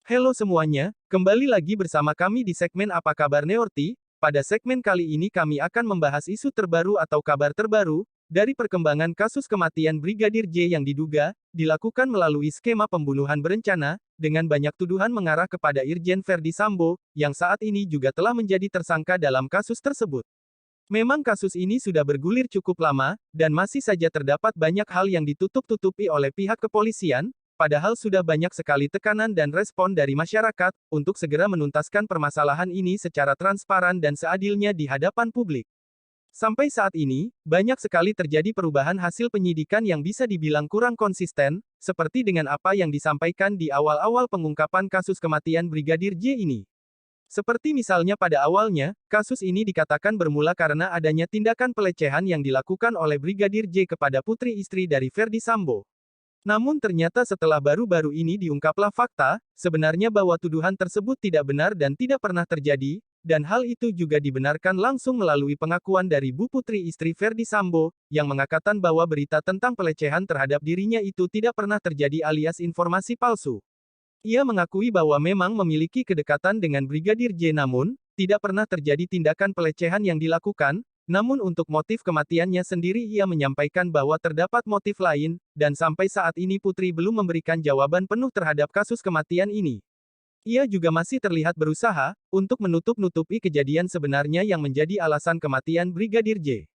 Halo semuanya, kembali lagi bersama kami di segmen Apa Kabar Neorti. Pada segmen kali ini kami akan membahas isu terbaru atau kabar terbaru, dari perkembangan kasus kematian Brigadir J yang diduga, dilakukan melalui skema pembunuhan berencana, dengan banyak tuduhan mengarah kepada Irjen Verdi Sambo, yang saat ini juga telah menjadi tersangka dalam kasus tersebut. Memang kasus ini sudah bergulir cukup lama, dan masih saja terdapat banyak hal yang ditutup-tutupi oleh pihak kepolisian, padahal sudah banyak sekali tekanan dan respon dari masyarakat, untuk segera menuntaskan permasalahan ini secara transparan dan seadilnya di hadapan publik. Sampai saat ini, banyak sekali terjadi perubahan hasil penyidikan yang bisa dibilang kurang konsisten, seperti dengan apa yang disampaikan di awal-awal pengungkapan kasus kematian Brigadir J ini. Seperti misalnya pada awalnya, kasus ini dikatakan bermula karena adanya tindakan pelecehan yang dilakukan oleh Brigadir J kepada putri istri dari Verdi Sambo. Namun ternyata setelah baru-baru ini diungkaplah fakta, sebenarnya bahwa tuduhan tersebut tidak benar dan tidak pernah terjadi, dan hal itu juga dibenarkan langsung melalui pengakuan dari Bu Putri istri Verdi Sambo, yang mengatakan bahwa berita tentang pelecehan terhadap dirinya itu tidak pernah terjadi alias informasi palsu. Ia mengakui bahwa memang memiliki kedekatan dengan Brigadir J namun, tidak pernah terjadi tindakan pelecehan yang dilakukan, namun untuk motif kematiannya sendiri ia menyampaikan bahwa terdapat motif lain, dan sampai saat ini Putri belum memberikan jawaban penuh terhadap kasus kematian ini. Ia juga masih terlihat berusaha, untuk menutup-nutupi kejadian sebenarnya yang menjadi alasan kematian Brigadir J.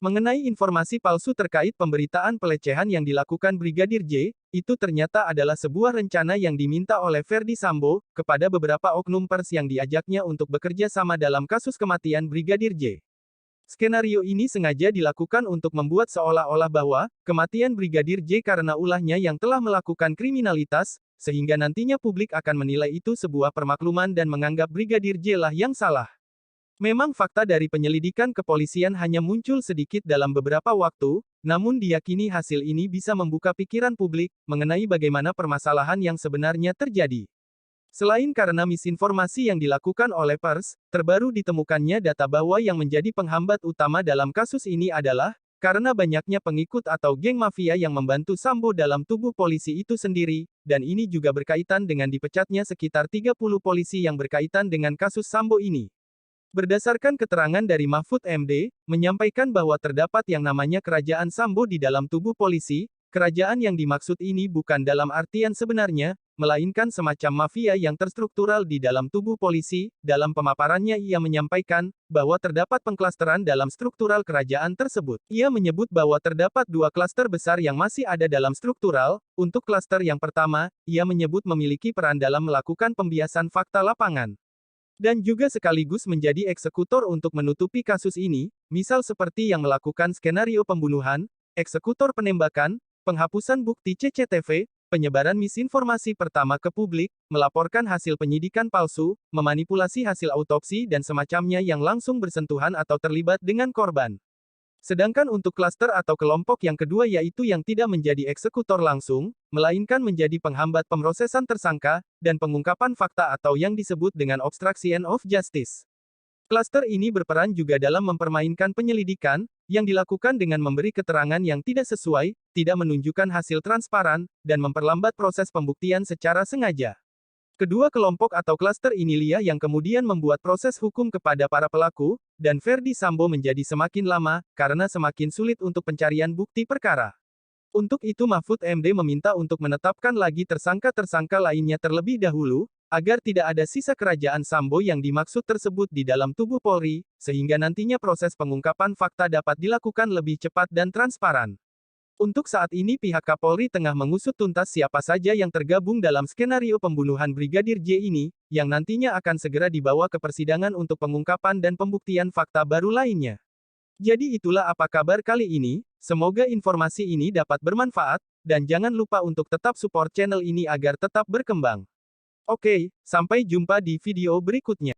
Mengenai informasi palsu terkait pemberitaan pelecehan yang dilakukan Brigadir J, itu ternyata adalah sebuah rencana yang diminta oleh Verdi Sambo, kepada beberapa oknum pers yang diajaknya untuk bekerja sama dalam kasus kematian Brigadir J. Skenario ini sengaja dilakukan untuk membuat seolah-olah bahwa, kematian Brigadir J karena ulahnya yang telah melakukan kriminalitas, sehingga nantinya publik akan menilai itu sebuah permakluman dan menganggap Brigadir J lah yang salah. Memang fakta dari penyelidikan kepolisian hanya muncul sedikit dalam beberapa waktu, namun diyakini hasil ini bisa membuka pikiran publik, mengenai bagaimana permasalahan yang sebenarnya terjadi. Selain karena misinformasi yang dilakukan oleh pers, terbaru ditemukannya data bahwa yang menjadi penghambat utama dalam kasus ini adalah, karena banyaknya pengikut atau geng mafia yang membantu Sambo dalam tubuh polisi itu sendiri, dan ini juga berkaitan dengan dipecatnya sekitar 30 polisi yang berkaitan dengan kasus Sambo ini. Berdasarkan keterangan dari Mahfud MD, menyampaikan bahwa terdapat yang namanya kerajaan Sambo di dalam tubuh polisi, kerajaan yang dimaksud ini bukan dalam artian sebenarnya, melainkan semacam mafia yang terstruktural di dalam tubuh polisi. Dalam pemaparannya ia menyampaikan, bahwa terdapat pengklasteran dalam struktural kerajaan tersebut. Ia menyebut bahwa terdapat dua klaster besar yang masih ada dalam struktural. Untuk klaster yang pertama, ia menyebut memiliki peran dalam melakukan pembiasan fakta lapangan. Dan juga sekaligus menjadi eksekutor untuk menutupi kasus ini, misal seperti yang melakukan skenario pembunuhan, eksekutor penembakan, penghapusan bukti CCTV, penyebaran misinformasi pertama ke publik, melaporkan hasil penyidikan palsu, memanipulasi hasil autopsi dan semacamnya yang langsung bersentuhan atau terlibat dengan korban. Sedangkan untuk klaster atau kelompok yang kedua yaitu yang tidak menjadi eksekutor langsung, melainkan menjadi penghambat pemrosesan tersangka, dan pengungkapan fakta atau yang disebut dengan obstruction of justice. Klaster ini berperan juga dalam mempermainkan penyelidikan, yang dilakukan dengan memberi keterangan yang tidak sesuai, tidak menunjukkan hasil transparan, dan memperlambat proses pembuktian secara sengaja. Kedua kelompok atau klaster inilah yang kemudian membuat proses hukum kepada para pelaku, dan Verdi Sambo menjadi semakin lama, karena semakin sulit untuk pencarian bukti perkara. Untuk itu Mahfud MD meminta untuk menetapkan lagi tersangka-tersangka lainnya terlebih dahulu, agar tidak ada sisa kerajaan Sambo yang dimaksud tersebut di dalam tubuh Polri, sehingga nantinya proses pengungkapan fakta dapat dilakukan lebih cepat dan transparan. Untuk saat ini pihak Kapolri tengah mengusut tuntas siapa saja yang tergabung dalam skenario pembunuhan Brigadir J ini, yang nantinya akan segera dibawa ke persidangan untuk pengungkapan dan pembuktian fakta baru lainnya. Jadi itulah apa kabar kali ini, semoga informasi ini dapat bermanfaat, dan jangan lupa untuk tetap support channel ini agar tetap berkembang. Oke, sampai jumpa di video berikutnya.